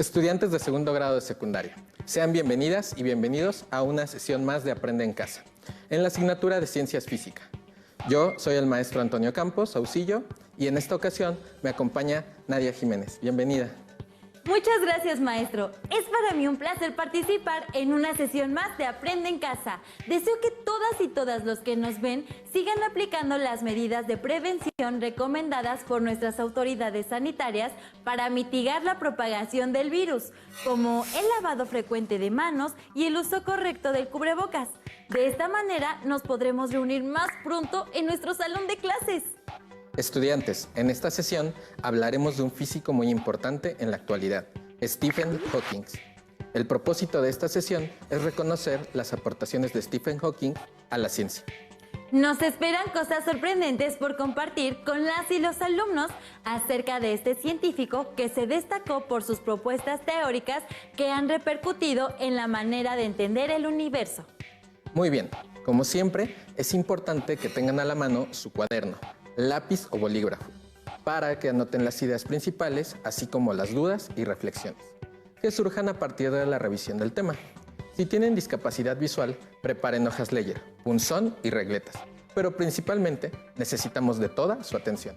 Estudiantes de segundo grado de secundaria, sean bienvenidas y bienvenidos a una sesión más de Aprende en Casa, en la asignatura de Ciencias Física. Yo soy el maestro Antonio Campos Auxillo y en esta ocasión me acompaña Nadia Jiménez. Bienvenida. Muchas gracias, maestro. Es para mí un placer participar en una sesión más de Aprende en Casa. Deseo que todas y todos los que nos ven sigan aplicando las medidas de prevención recomendadas por nuestras autoridades sanitarias para mitigar la propagación del virus, como el lavado frecuente de manos y el uso correcto del cubrebocas. De esta manera nos podremos reunir más pronto en nuestro salón de clases. Estudiantes, en esta sesión hablaremos de un físico muy importante en la actualidad, Stephen Hawking. El propósito de esta sesión es reconocer las aportaciones de Stephen Hawking a la ciencia. Nos esperan cosas sorprendentes por compartir con las y los alumnos acerca de este científico que se destacó por sus propuestas teóricas que han repercutido en la manera de entender el universo. Muy bien, como siempre, es importante que tengan a la mano su cuaderno, lápiz o bolígrafo, para que anoten las ideas principales, así como las dudas y reflexiones, que surjan a partir de la revisión del tema. Si tienen discapacidad visual, preparen hojas Ledger, punzón y regletas, pero principalmente necesitamos de toda su atención.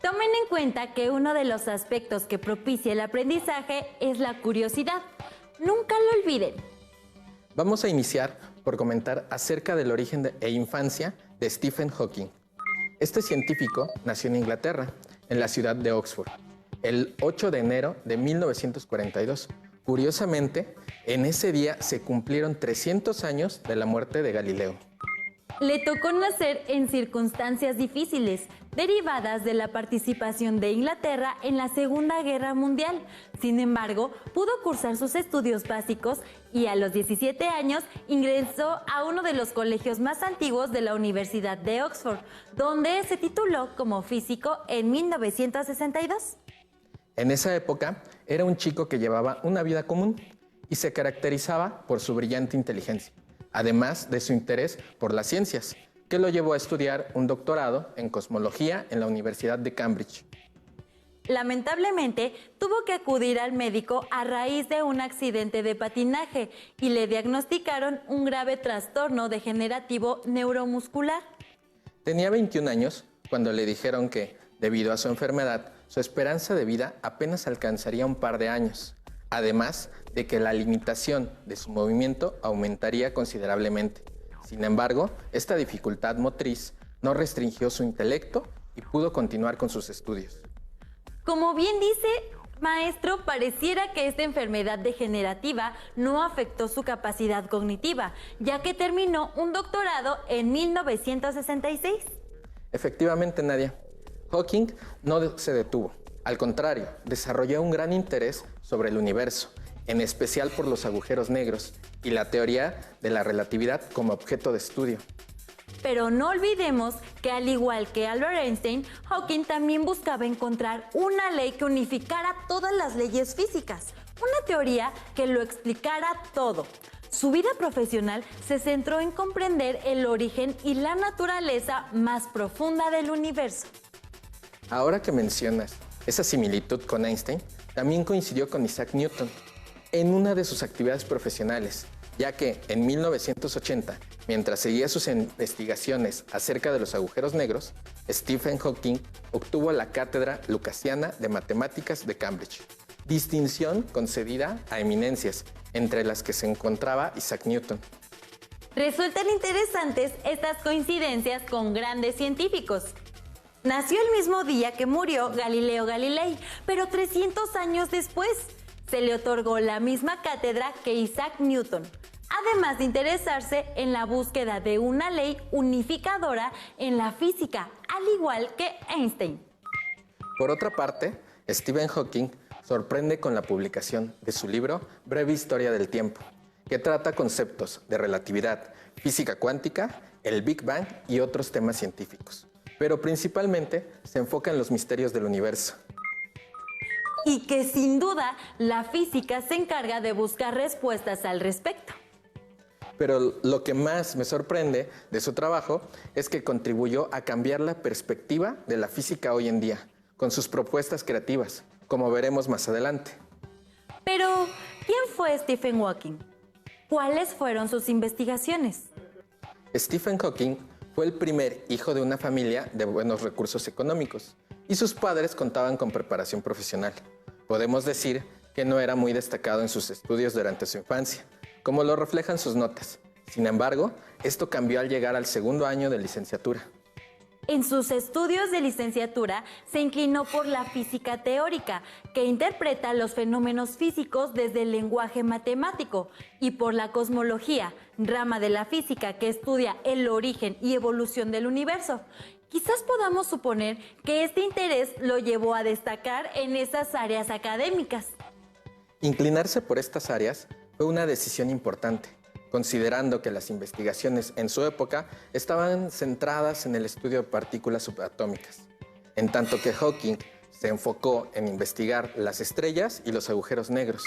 Tomen en cuenta que uno de los aspectos que propicia el aprendizaje es la curiosidad. Nunca lo olviden. Vamos a iniciar por comentar acerca del origen e infancia de Stephen Hawking. Este científico nació en Inglaterra, en la ciudad de Oxford, el 8 de enero de 1942. Curiosamente, en ese día se cumplieron 300 años de la muerte de Galileo. Le tocó nacer en circunstancias difíciles, derivadas de la participación de Inglaterra en la Segunda Guerra Mundial. Sin embargo, pudo cursar sus estudios básicos y a los 17 años ingresó a uno de los colegios más antiguos de la Universidad de Oxford, donde se tituló como físico en 1962. En esa época, era un chico que llevaba una vida común y se caracterizaba por su brillante inteligencia, además de su interés por las ciencias, que lo llevó a estudiar un doctorado en cosmología en la Universidad de Cambridge. Lamentablemente, tuvo que acudir al médico a raíz de un accidente de patinaje y le diagnosticaron un grave trastorno degenerativo neuromuscular. Tenía 21 años cuando le dijeron que, debido a su enfermedad, su esperanza de vida apenas alcanzaría un par de años, además de que la limitación de su movimiento aumentaría considerablemente. Sin embargo, esta dificultad motriz no restringió su intelecto y pudo continuar con sus estudios. Como bien dice, maestro, pareciera que esta enfermedad degenerativa no afectó su capacidad cognitiva, ya que terminó un doctorado en 1966. Efectivamente, Nadia, Hawking no se detuvo. Al contrario, desarrolló un gran interés sobre el universo, en especial por los agujeros negros y la teoría de la relatividad como objeto de estudio. Pero no olvidemos que, al igual que Albert Einstein, Hawking también buscaba encontrar una ley que unificara todas las leyes físicas, una teoría que lo explicara todo. Su vida profesional se centró en comprender el origen y la naturaleza más profunda del universo. Ahora que mencionas esa similitud con Einstein, también coincidió con Isaac Newton en una de sus actividades profesionales, ya que en 1980, mientras seguía sus investigaciones acerca de los agujeros negros, Stephen Hawking obtuvo la cátedra lucasiana de matemáticas de Cambridge, distinción concedida a eminencias, entre las que se encontraba Isaac Newton. Resultan interesantes estas coincidencias con grandes científicos. Nació el mismo día que murió Galileo Galilei, pero 300 años después se le otorgó la misma cátedra que Isaac Newton, además de interesarse en la búsqueda de una ley unificadora en la física, al igual que Einstein. Por otra parte, Stephen Hawking sorprende con la publicación de su libro Breve Historia del Tiempo, que trata conceptos de relatividad, física cuántica, el Big Bang y otros temas científicos, pero principalmente se enfoca en los misterios del universo. Y que sin duda la física se encarga de buscar respuestas al respecto. Pero lo que más me sorprende de su trabajo es que contribuyó a cambiar la perspectiva de la física hoy en día, con sus propuestas creativas, como veremos más adelante. Pero, ¿quién fue Stephen Hawking? ¿Cuáles fueron sus investigaciones? Stephen Hawking fue el primer hijo de una familia de buenos recursos económicos y sus padres contaban con preparación profesional. Podemos decir que no era muy destacado en sus estudios durante su infancia, como lo reflejan sus notas. Sin embargo, esto cambió al llegar al segundo año de licenciatura. En sus estudios de licenciatura se inclinó por la física teórica, que interpreta los fenómenos físicos desde el lenguaje matemático, y por la cosmología, rama de la física que estudia el origen y evolución del universo. Quizás podamos suponer que este interés lo llevó a destacar en esas áreas académicas. Inclinarse por estas áreas fue una decisión importante, considerando que las investigaciones en su época estaban centradas en el estudio de partículas subatómicas, en tanto que Hawking se enfocó en investigar las estrellas y los agujeros negros.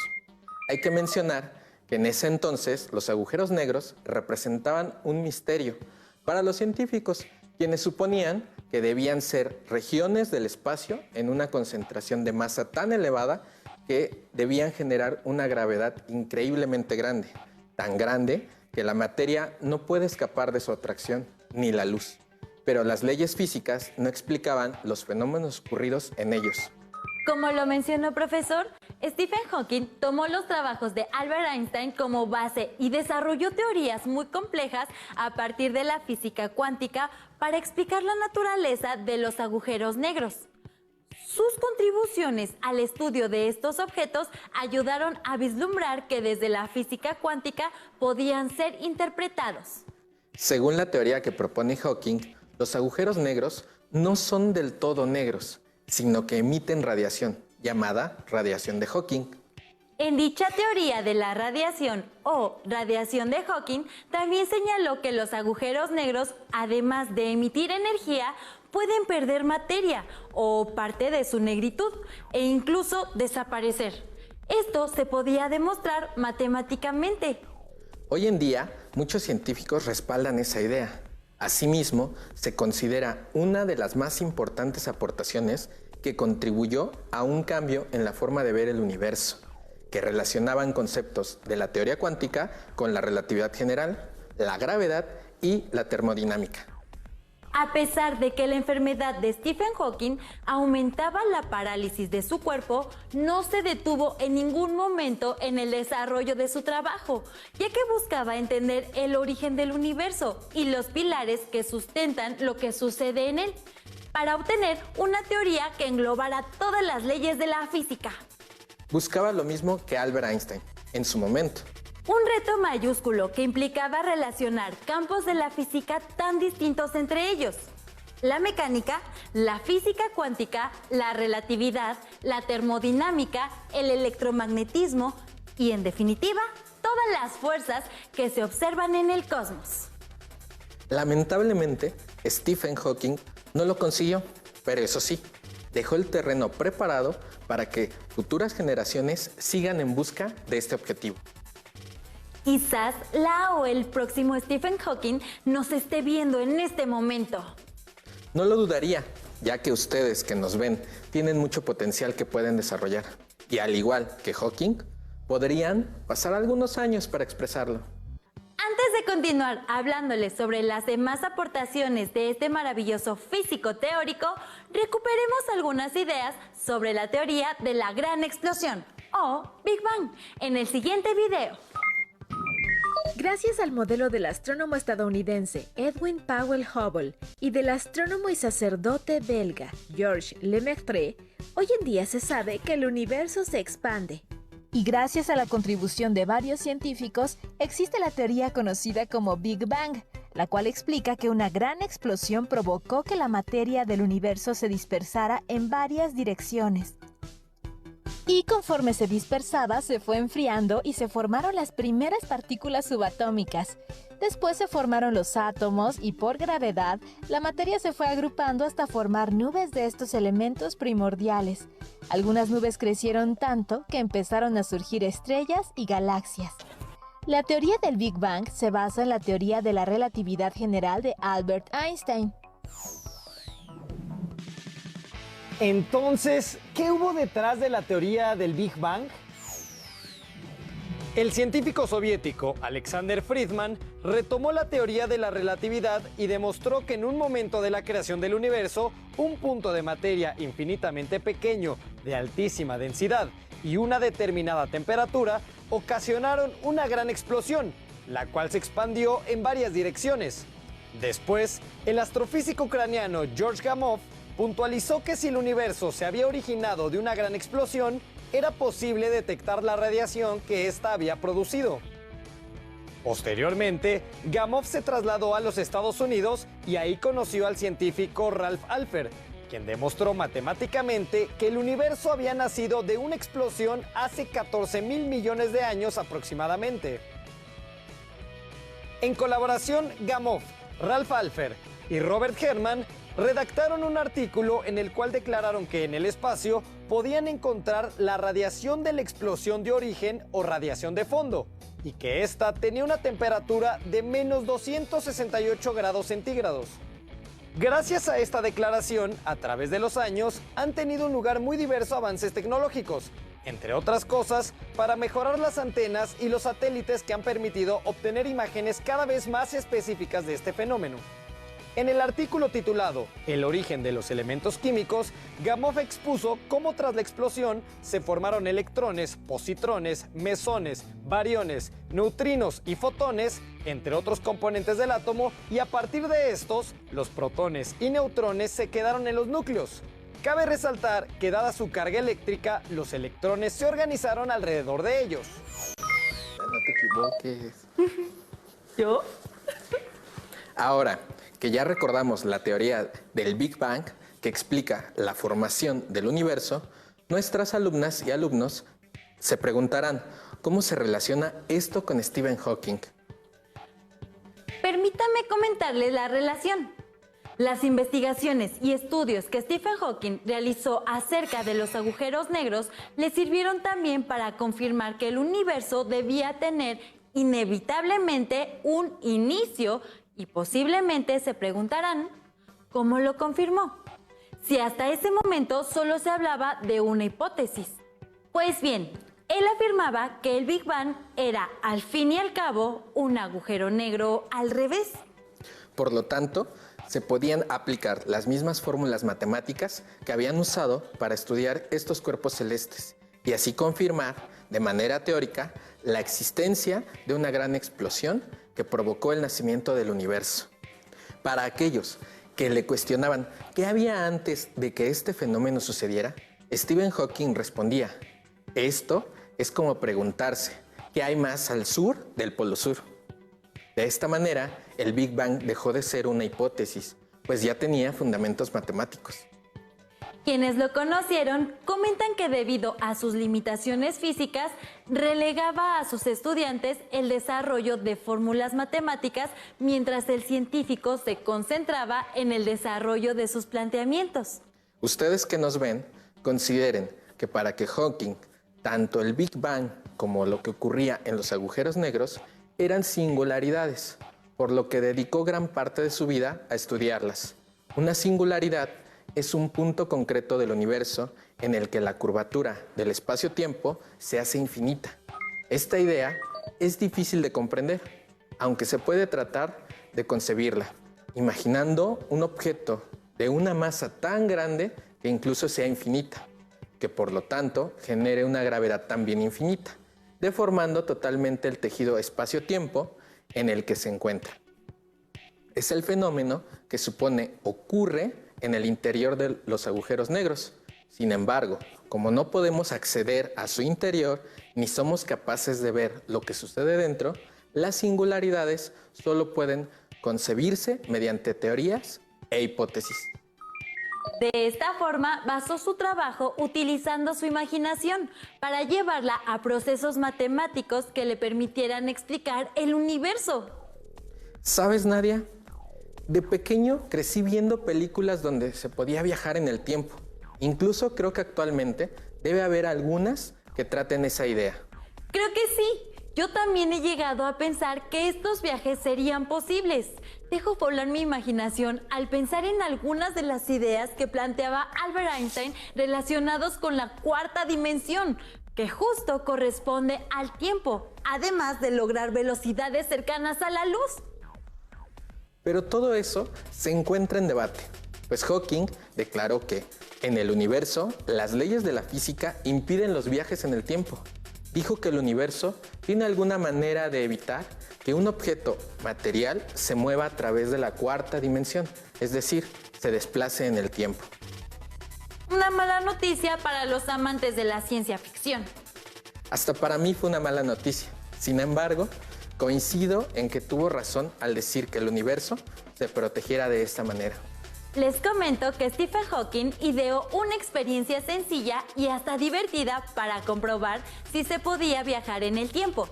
Hay que mencionar que en ese entonces los agujeros negros representaban un misterio para los científicos, quienes suponían que debían ser regiones del espacio en una concentración de masa tan elevada que debían generar una gravedad increíblemente grande, tan grande que la materia no puede escapar de su atracción, ni la luz. Pero las leyes físicas no explicaban los fenómenos ocurridos en ellos. Como lo mencionó profesor, Stephen Hawking tomó los trabajos de Albert Einstein como base y desarrolló teorías muy complejas a partir de la física cuántica para explicar la naturaleza de los agujeros negros. Sus contribuciones al estudio de estos objetos ayudaron a vislumbrar que desde la física cuántica podían ser interpretados. Según la teoría que propone Hawking, los agujeros negros no son del todo negros, sino que emiten radiación, llamada radiación de Hawking. En dicha teoría de la radiación o radiación de Hawking, también señaló que los agujeros negros, además de emitir energía, pueden perder materia o parte de su negritud e incluso desaparecer. Esto se podía demostrar matemáticamente. Hoy en día, muchos científicos respaldan esa idea. Asimismo, se considera una de las más importantes aportaciones que contribuyó a un cambio en la forma de ver el universo, que relacionaban conceptos de la teoría cuántica con la relatividad general, la gravedad y la termodinámica. A pesar de que la enfermedad de Stephen Hawking aumentaba la parálisis de su cuerpo, no se detuvo en ningún momento en el desarrollo de su trabajo, ya que buscaba entender el origen del universo y los pilares que sustentan lo que sucede en él, para obtener una teoría que englobara todas las leyes de la física. Buscaba lo mismo que Albert Einstein en su momento. Un reto mayúsculo que implicaba relacionar campos de la física tan distintos entre ellos: la mecánica, la física cuántica, la relatividad, la termodinámica, el electromagnetismo y, en definitiva, todas las fuerzas que se observan en el cosmos. Lamentablemente, Stephen Hawking no lo consiguió, pero eso sí, dejó el terreno preparado para que futuras generaciones sigan en busca de este objetivo. Quizás la o el próximo Stephen Hawking nos esté viendo en este momento. No lo dudaría, ya que ustedes que nos ven tienen mucho potencial que pueden desarrollar. Y al igual que Hawking, podrían pasar algunos años para expresarlo. Antes de continuar hablándoles sobre las demás aportaciones de este maravilloso físico teórico, recuperemos algunas ideas sobre la teoría de la gran explosión o Big Bang en el siguiente video. Gracias al modelo del astrónomo estadounidense Edwin Powell Hubble y del astrónomo y sacerdote belga Georges Lemaitre, hoy en día se sabe que el universo se expande. Y gracias a la contribución de varios científicos, existe la teoría conocida como Big Bang, la cual explica que una gran explosión provocó que la materia del universo se dispersara en varias direcciones. Y conforme se dispersaba, se fue enfriando y se formaron las primeras partículas subatómicas. Después se formaron los átomos y por gravedad, la materia se fue agrupando hasta formar nubes de estos elementos primordiales. Algunas nubes crecieron tanto que empezaron a surgir estrellas y galaxias. La teoría del Big Bang se basa en la teoría de la relatividad general de Albert Einstein. Entonces, ¿qué hubo detrás de la teoría del Big Bang? El científico soviético Alexander Friedman retomó la teoría de la relatividad y demostró que en un momento de la creación del universo, un punto de materia infinitamente pequeño, de altísima densidad y una determinada temperatura ocasionaron una gran explosión, la cual se expandió en varias direcciones. Después, el astrofísico ucraniano George Gamow puntualizó que si el universo se había originado de una gran explosión, era posible detectar la radiación que ésta había producido. Posteriormente, Gamow se trasladó a los Estados Unidos y ahí conoció al científico Ralph Alpher, quien demostró matemáticamente que el universo había nacido de una explosión hace 14,000 millones de años aproximadamente. En colaboración, Gamow, Ralph Alpher y Robert Herman redactaron un artículo en el cual declararon que en el espacio podían encontrar la radiación de la explosión de origen o radiación de fondo, y que ésta tenía una temperatura de menos 268 grados centígrados. Gracias a esta declaración, a través de los años, han tenido un lugar muy diversos avances tecnológicos, entre otras cosas, para mejorar las antenas y los satélites que han permitido obtener imágenes cada vez más específicas de este fenómeno. En el artículo titulado El origen de los elementos químicos, Gamow expuso cómo tras la explosión se formaron electrones, positrones, mesones, bariones, neutrinos y fotones, entre otros componentes del átomo, y a partir de estos, los protones y neutrones se quedaron en los núcleos. Cabe resaltar que dada su carga eléctrica, los electrones se organizaron alrededor de ellos. No te equivoques. ¿Yo? Ahora que ya recordamos la teoría del Big Bang que explica la formación del universo, nuestras alumnas y alumnos se preguntarán cómo se relaciona esto con Stephen Hawking. Permítame comentarles la relación. Las investigaciones y estudios que Stephen Hawking realizó acerca de los agujeros negros le sirvieron también para confirmar que el universo debía tener inevitablemente un inicio. Y posiblemente se preguntarán, ¿cómo lo confirmó? Si hasta ese momento solo se hablaba de una hipótesis. Pues bien, él afirmaba que el Big Bang era, al fin y al cabo, un agujero negro al revés. Por lo tanto, se podían aplicar las mismas fórmulas matemáticas que habían usado para estudiar estos cuerpos celestes y así confirmar, de manera teórica, la existencia de una gran explosión que provocó el nacimiento del universo. Para aquellos que le cuestionaban qué había antes de que este fenómeno sucediera, Stephen Hawking respondía: esto es como preguntarse qué hay más al sur del Polo Sur. De esta manera, el Big Bang dejó de ser una hipótesis, pues ya tenía fundamentos matemáticos. Quienes lo conocieron comentan que debido a sus limitaciones físicas, relegaba a sus estudiantes el desarrollo de fórmulas matemáticas mientras el científico se concentraba en el desarrollo de sus planteamientos. Ustedes que nos ven, consideren que para que Hawking, tanto el Big Bang como lo que ocurría en los agujeros negros eran singularidades, por lo que dedicó gran parte de su vida a estudiarlas. Una singularidad es un punto concreto del universo en el que la curvatura del espacio-tiempo se hace infinita. Esta idea es difícil de comprender, aunque se puede tratar de concebirla, imaginando un objeto de una masa tan grande que incluso sea infinita, que por lo tanto genere una gravedad también infinita, deformando totalmente el tejido espacio-tiempo en el que se encuentra. Es el fenómeno que supone ocurre en el interior de los agujeros negros. Sin embargo, como no podemos acceder a su interior ni somos capaces de ver lo que sucede dentro, las singularidades solo pueden concebirse mediante teorías e hipótesis. De esta forma, basó su trabajo utilizando su imaginación para llevarla a procesos matemáticos que le permitieran explicar el universo. ¿Sabes, Nadia? De pequeño crecí viendo películas donde se podía viajar en el tiempo. Incluso creo que actualmente debe haber algunas que traten esa idea. Creo que sí. Yo también he llegado a pensar que estos viajes serían posibles. Dejo volar mi imaginación al pensar en algunas de las ideas que planteaba Albert Einstein relacionados con la cuarta dimensión. que justo corresponde al tiempo, además de lograr velocidades cercanas a la luz. Pero todo eso se encuentra en debate, pues Hawking declaró que en el universo las leyes de la física impiden los viajes en el tiempo. Dijo que el universo tiene alguna manera de evitar que un objeto material se mueva a través de la cuarta dimensión, es decir, se desplace en el tiempo. Una mala noticia para los amantes de la ciencia ficción. Hasta para mí fue una mala noticia. Sin embargo, coincido en que tuvo razón al decir que el universo se protegiera de esta manera. Les comento que Stephen Hawking ideó una experiencia sencilla y hasta divertida para comprobar si se podía viajar en el tiempo.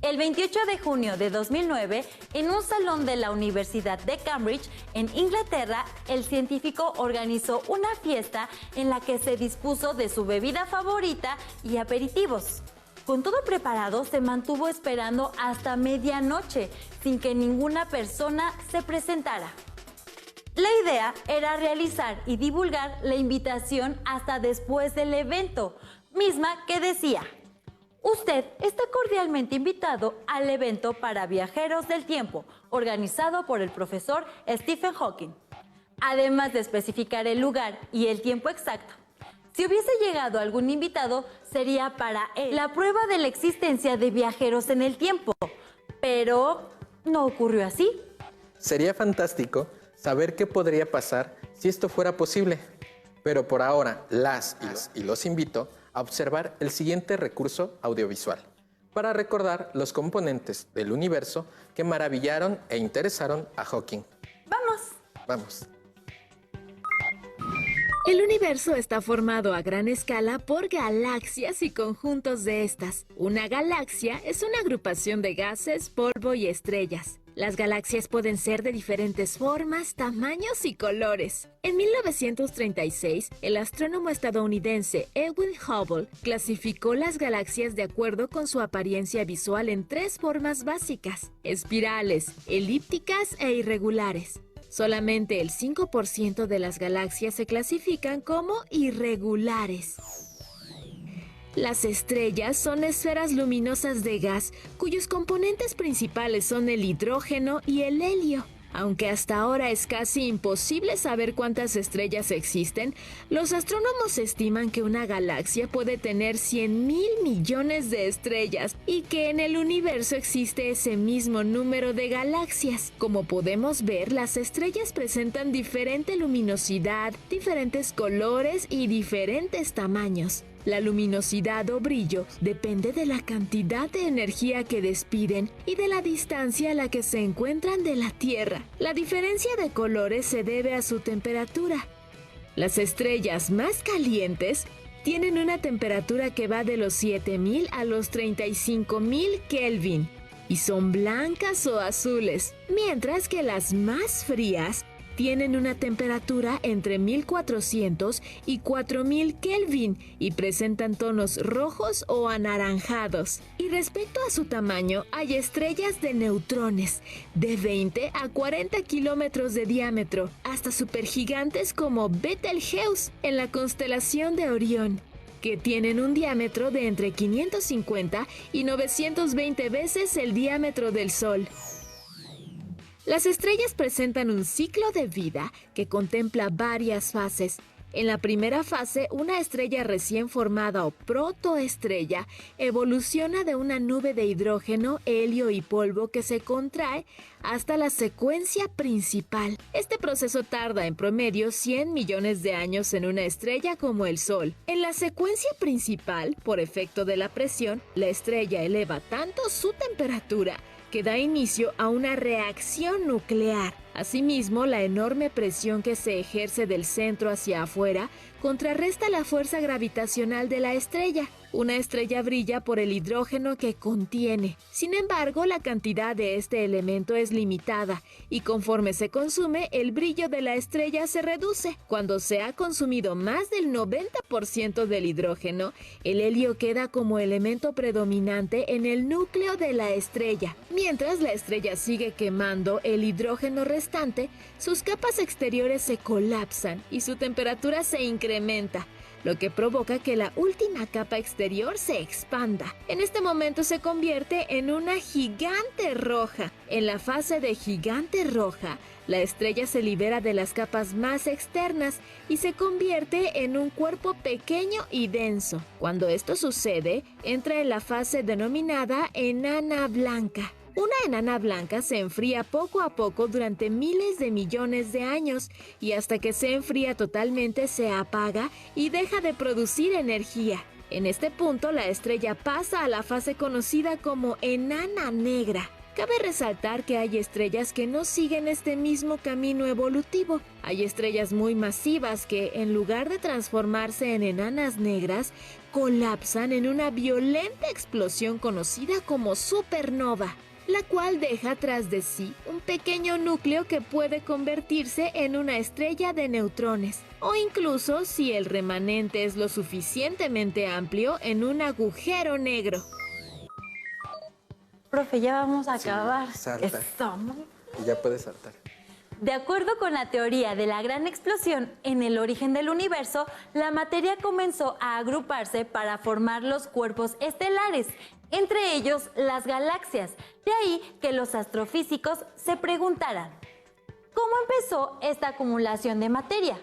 El 28 de junio de 2009, en un salón de la Universidad de Cambridge, en Inglaterra, el científico organizó una fiesta en la que se dispuso de su bebida favorita y aperitivos. Con todo preparado, se mantuvo esperando hasta medianoche, sin que ninguna persona se presentara. La idea era realizar y divulgar la invitación hasta después del evento, misma que decía: usted está cordialmente invitado al evento para viajeros del tiempo, organizado por el profesor Stephen Hawking. Además de especificar el lugar y el tiempo exacto. Si hubiese llegado algún invitado, sería para él la prueba de la existencia de viajeros en el tiempo. Pero no ocurrió así. Sería fantástico saber qué podría pasar si esto fuera posible. Pero por ahora, los invito a observar el siguiente recurso audiovisual para recordar los componentes del universo que maravillaron e interesaron a Hawking. Vamos. El universo está formado a gran escala por galaxias y conjuntos de estas. Una galaxia es una agrupación de gases, polvo y estrellas. Las galaxias pueden ser de diferentes formas, tamaños y colores. En 1936, el astrónomo estadounidense Edwin Hubble clasificó las galaxias de acuerdo con su apariencia visual en 3 formas básicas: espirales, elípticas e irregulares. Solamente el 5% de las galaxias se clasifican como irregulares. Las estrellas son esferas luminosas de gas cuyos componentes principales son el hidrógeno y el helio. Aunque hasta ahora es casi imposible saber cuántas estrellas existen, los astrónomos estiman que una galaxia puede tener 100,000 millones de estrellas y que en el universo existe ese mismo número de galaxias. Como podemos ver, las estrellas presentan diferente luminosidad, diferentes colores y diferentes tamaños. La luminosidad o brillo depende de la cantidad de energía que despiden y de la distancia a la que se encuentran de la Tierra. La diferencia de colores se debe a su temperatura. Las estrellas más calientes tienen una temperatura que va de los 7,000 a los 35,000 Kelvin y son blancas o azules, mientras que las más frías tienen una temperatura entre 1400 y 4000 Kelvin y presentan tonos rojos o anaranjados. Y respecto a su tamaño, hay estrellas de neutrones de 20 a 40 kilómetros de diámetro, hasta supergigantes como Betelgeuse en la constelación de Orión, que tienen un diámetro de entre 550 y 920 veces el diámetro del Sol. Las estrellas presentan un ciclo de vida que contempla varias fases. En la primera fase, una estrella recién formada o protoestrella evoluciona de una nube de hidrógeno, helio y polvo que se contrae hasta la secuencia principal. Este proceso tarda en promedio 100 millones de años en una estrella como el Sol. En la secuencia principal, por efecto de la presión, la estrella eleva tanto su temperatura que da inicio a una reacción nuclear. Asimismo, la enorme presión que se ejerce del centro hacia afuera contrarresta la fuerza gravitacional de la estrella. Una estrella brilla por el hidrógeno que contiene. Sin embargo, la cantidad de este elemento es limitada y conforme se consume, el brillo de la estrella se reduce. Cuando se ha consumido más del 90% del hidrógeno, el helio queda como elemento predominante en el núcleo de la estrella. Mientras la estrella sigue quemando el hidrógeno restante, sus capas exteriores se colapsan y su temperatura se incrementa, lo que provoca que la última capa exterior se expanda. En este momento se convierte en una gigante roja. En la fase de gigante roja, la estrella se libera de las capas más externas y se convierte en un cuerpo pequeño y denso. Cuando esto sucede, entra en la fase denominada enana blanca. Una enana blanca se enfría poco a poco durante miles de millones de años y hasta que se enfría totalmente se apaga y deja de producir energía. En este punto, la estrella pasa a la fase conocida como enana negra. Cabe resaltar que hay estrellas que no siguen este mismo camino evolutivo. Hay estrellas muy masivas que, en lugar de transformarse en enanas negras, colapsan en una violenta explosión conocida como supernova, la cual deja tras de sí un pequeño núcleo que puede convertirse en una estrella de neutrones, o incluso, si el remanente es lo suficientemente amplio, en un agujero negro. Profe, ya vamos a acabar. Salta. Eso, muy Y ya puedes saltar. De acuerdo con la teoría de la gran explosión en el origen del universo, la materia comenzó a agruparse para formar los cuerpos estelares, entre ellos las galaxias. De ahí que los astrofísicos se preguntaran, ¿cómo empezó esta acumulación de materia?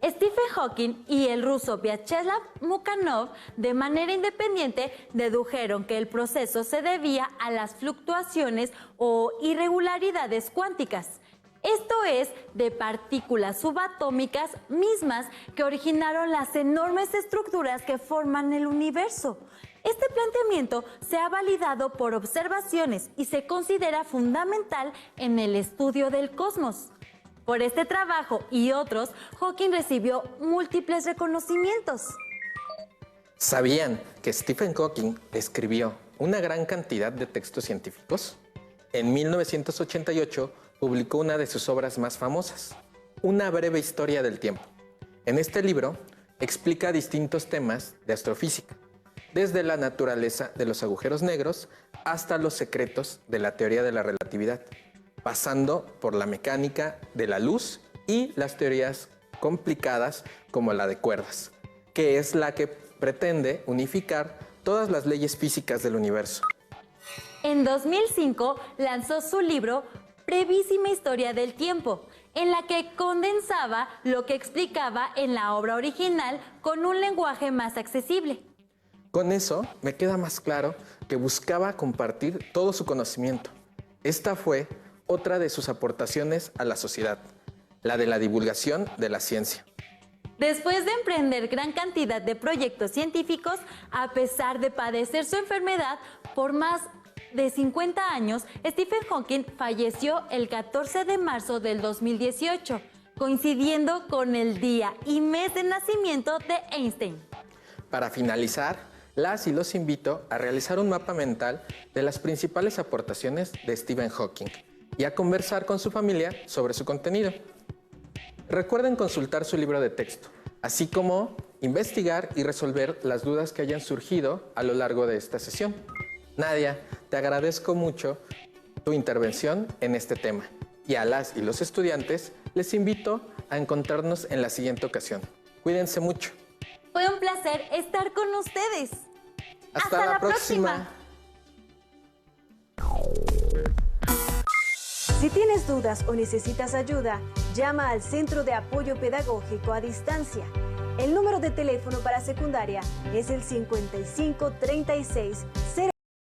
Stephen Hawking y el ruso Vyacheslav Mukhanov, de manera independiente, dedujeron que el proceso se debía a las fluctuaciones o irregularidades cuánticas. Esto es, de partículas subatómicas mismas que originaron las enormes estructuras que forman el universo. Este planteamiento se ha validado por observaciones y se considera fundamental en el estudio del cosmos. Por este trabajo y otros, Hawking recibió múltiples reconocimientos. ¿Sabían que Stephen Hawking escribió una gran cantidad de textos científicos? En 1988 publicó una de sus obras más famosas, Una breve historia del tiempo. En este libro explica distintos temas de astrofísica, desde la naturaleza de los agujeros negros hasta los secretos de la teoría de la relatividad, pasando por la mecánica de la luz y las teorías complicadas como la de cuerdas, que es la que pretende unificar todas las leyes físicas del universo. En 2005 lanzó su libro Brevísima historia del tiempo, en la que condensaba lo que explicaba en la obra original con un lenguaje más accesible. Con eso me queda más claro que buscaba compartir todo su conocimiento. Esta fue otra de sus aportaciones a la sociedad, la de la divulgación de la ciencia. Después de emprender gran cantidad de proyectos científicos, a pesar de padecer su enfermedad por más de 50 años, Stephen Hawking falleció el 14 de marzo del 2018, coincidiendo con el día y mes de nacimiento de Einstein. Para finalizar, las y los invito a realizar un mapa mental de las principales aportaciones de Stephen Hawking y a conversar con su familia sobre su contenido. Recuerden consultar su libro de texto, así como investigar y resolver las dudas que hayan surgido a lo largo de esta sesión. Nadia, te agradezco mucho tu intervención en este tema y a las y los estudiantes les invito a encontrarnos en la siguiente ocasión. Cuídense mucho. Fue un placer estar con ustedes. Hasta la próxima. Si tienes dudas o necesitas ayuda, llama al Centro de Apoyo Pedagógico a Distancia. El número de teléfono para secundaria es el 55 36